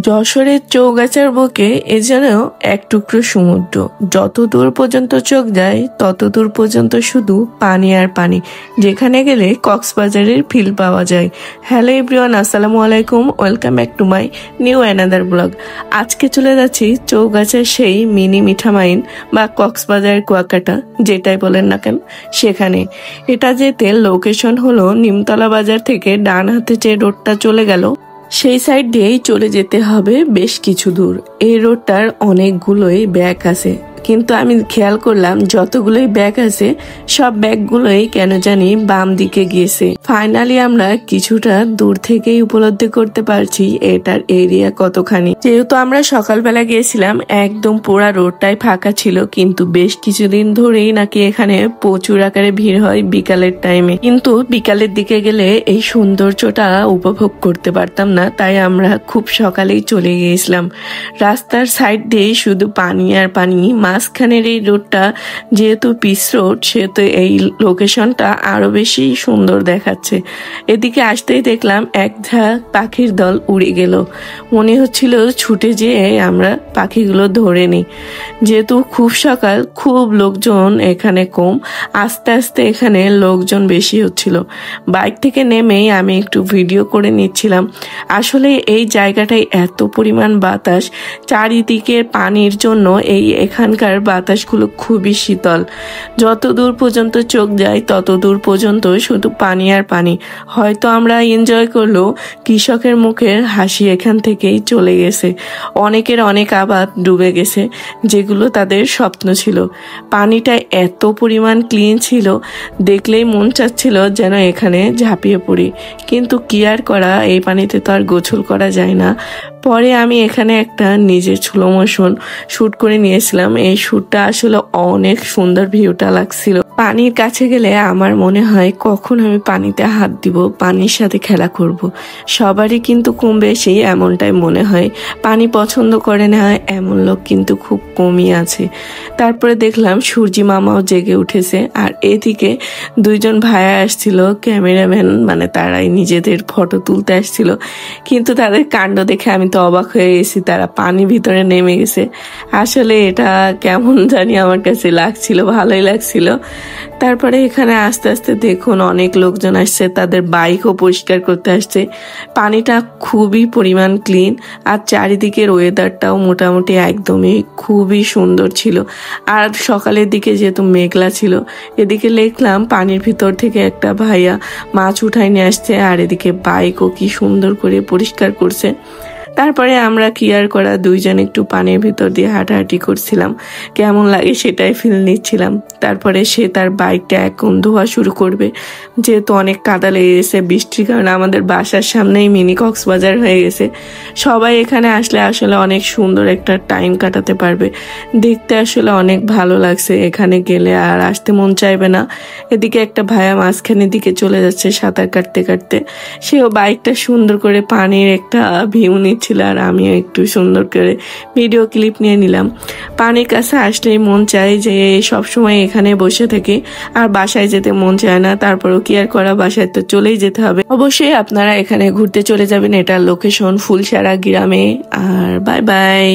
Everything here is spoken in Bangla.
যশোরের চৌগাছার বুকে এ যেন এক টুকরো সমুদ্র। যত দূর পর্যন্ত চোখ যায় তত দূর পর্যন্ত শুধু পানি আর পানি, যেখানে গেলে কক্সবাজারের ফিল পাওয়া যায়। হ্যালো এভরিওয়ান, আসসালামু আলাইকুম, welcome back to my new another blog. আজকে চলে যাচ্ছি চৌগাছার সেই মিনি মিঠামাইন বা কক্সবাজারের কুয়াকাটা, যেটাই বলেন না কেন সেখানে। এটা যেতে লোকেশন হলো নিমতলা বাজার থেকে ডান হাতে যে রোডটা চলে গেল সেই সাইড দিয়েই চলে যেতে হবে বেশ কিছু দূর। এই রোডটার অনেকগুলোই ব্যাগ আছে, কিন্তু আমি খেয়াল করলাম যতগুলোই ব্যাগ আছে সব ব্যাগগুলোই কেন জানি বাম দিকে গিয়েছে। ফাইনালি আমরা কিছুটা দূর থেকেই উপলব্ধি করতে পারছি এটার এরিয়া কতখানি। যেহেতু আমরা সকালবেলা গিয়েছিলাম একদম পুরা রোডটাই ফাঁকা ছিল, কিন্তু বেশ কিছুদিন ধরেই নাকি এখানে প্রচুর আকারে ভিড় হয় বিকালের টাইমে। কিন্তু বিকালের দিকে গেলে এই সৌন্দর্যটা উপভোগ করতে পারতাম না, তাই আমরা খুব সকালেই চলে গিয়েছিলাম। রাস্তার সাইড দিয়ে শুধু পানি আর পানি। মাঝখানের এই রোডটা যেহেতু পিচ রোড, সেহেতু এই লোকেশনটা আরো বেশি সুন্দর দেখাচ্ছে। এদিকে আসতেই দেখলাম এক ঝাঁক পাখির দল উড়ে গেল। মনে হচ্ছিল ছুটে যেয়ে আমরা পাখিগুলো ধরে নিই। যেহেতু খুব সকাল, খুব লোকজন এখানে কম, আস্তে আস্তে এখানে লোকজন বেশি হচ্ছিল। বাইক থেকে নেমেই আমি একটু ভিডিও করে নিচ্ছিলাম। আসলে এই জায়গাটায় এত পরিমাণ বাতাস, চারিদিকের পানির জন্য এখানকার বাতাসগুলো খুবই শীতল। যত দূর পর্যন্ত চোখ যায় তত দূর পর্যন্ত শুধু পানি আর পানি। হয়তো আমরা এনজয় করলেও কৃষকের মুখের হাসি এখান থেকেই চলে গেছে। অনেকের অনেক আবাদ ডুবে গেছে, যেগুলো তাদের স্বপ্ন ছিল। পানিটা এত পরিমাণ ক্লিন ছিল, দেখলেই মন চাচ্ছিল যেন এখানে ঝাঁপিয়ে পড়ি, কিন্তু কি আর করা, এই পানিতে তো আর গোসল করা যায় না। পরে আমি এখানে একটা নিজের স্লো মোশন শুট করে নিয়েছিলাম। এই শুটটা আসলে অনেক সুন্দর, ভিউটা লাগছিল। পানির কাছে গেলে আমার মনে হয় কখন আমি পানিতে হাত দিব, পানির সাথে খেলা করব। সবারই কিন্তু কম বেশি এমনটাই মনে হয়। পানি পছন্দ করে না এমন লোক কিন্তু খুব কমই আছে। তারপরে দেখলাম সূর্যি মামাও জেগে উঠেছে, আর এদিকে দুইজন ভাইয়া আসছিল, ক্যামেরাম্যান, মানে তারাই নিজেদের ফটো তুলতে আসছিল। কিন্তু তাদের কাণ্ড দেখে আমি তো অবাক হয়ে গেছি, তারা পানির ভিতরে নেমে গেছে। আসলে এটা কেমন জানি আমার কাছে লাগছিল, ভালোই লাগছিল। তারপরে এখানে আস্তে আস্তে দেখুন অনেক লোকজন আসছে, তাদের বাইকও পরিষ্কার করতে আসছে। পানিটা খুবই পরিমাণ ক্লিন, আর চারিদিকের ওয়েদারটাও মোটামুটি একদমই খুবই সুন্দর ছিল। আর সকালের দিকে যেহেতু মেঘলা ছিল, এদিকে দেখলাম পানির ভিতর থেকে একটা ভাইয়া মাছ উঠাই নিয়ে আসছে, আর এদিকে বাইকও কি সুন্দর করে পরিষ্কার করছে। তারপরে আমরা কেয়ার করা দুইজন একটু পানির ভিতর দিয়ে হাঁটাহাঁটি করছিলাম, কেমন লাগে সেটাই ফিল নিচ্ছিলাম। তারপরে সে তার বাইকটা এখন ধোয়া শুরু করবে, যেহেতু অনেক কাদা লেগে গেছে বৃষ্টির কারণে। আমাদের বাসার সামনেই মিনি কক্সবাজার হয়ে গেছে। সবাই এখানে আসলে আসলে অনেক সুন্দর একটা টাইম কাটাতে পারবে। দেখতে আসলে অনেক ভালো লাগছে, এখানে গেলে আর আসতে মন চাইবে না। এদিকে একটা ভাইয়া মাঝখানের দিকে চলে যাচ্ছে সাঁতার কাটতে কাটতে। সেও বাইকটা সুন্দর করে পানির একটা ভিউ ছিল, আর আমিও একটু সুন্দর করে ভিডিও ক্লিপ নিয়ে নিলাম। পানির কাছে আসলেই মন চায় যে সবসময় এখানে বসে থাকি, আর বাসায় যেতে মন চায় না। তারপরও কি আর করা, বাসায় তো চলেই যেতে হবে। অবশ্যই আপনারা এখানে ঘুরতে চলে যাবেন। এটার লোকেশন ফুলসারা গ্রামে। আর বাই বাই।